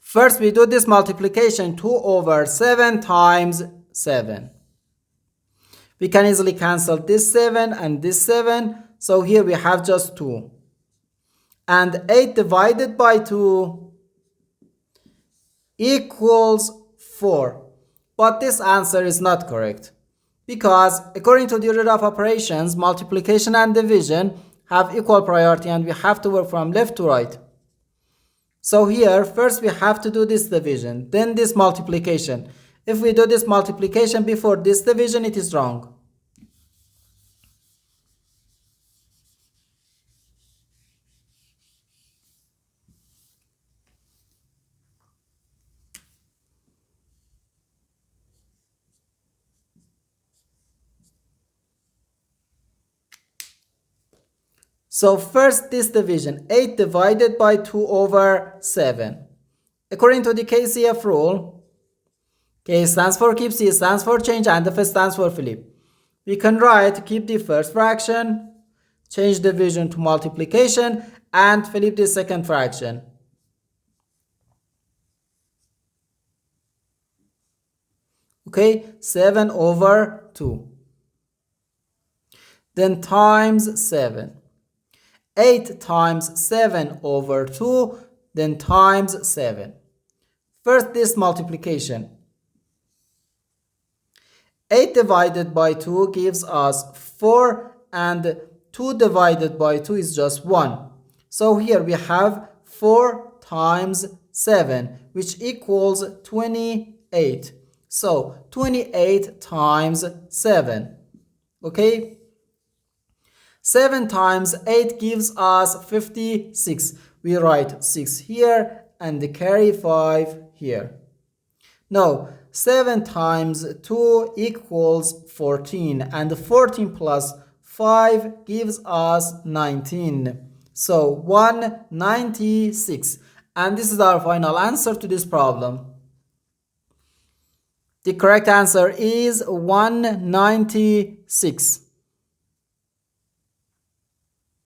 First, we do this multiplication 2 over 7 times 7. We can easily cancel this 7 and this 7. So here we have just 2. And 8 divided by 2 equals 4. But this answer is not correct. Because according to the order of operations, multiplication and division have equal priority and we have to work from left to right. So here, first we have to do this division, then this multiplication. If we do this multiplication before this division, it is wrong. So first this division, 8 divided by 2 over 7. According to the KCF rule, K stands for keep, C stands for change, and F stands for flip. We can write keep the first fraction, change division to multiplication, and flip the second fraction. Okay, 7 over 2. Then times 7. 8 times 7 over 2, then times 7. First this multiplication. 8 divided by 2 gives us 4 and 2 divided by 2 is just 1. So here we have 4 times 7 which equals 28. So 28 times 7. Okay. 7 times 8 gives us 56. We write 6 here and carry 5 here. Now 7 times 2 equals 14 and 14 plus 5 gives us 19. So 196. And this is our final answer to this problem. The correct answer is 196.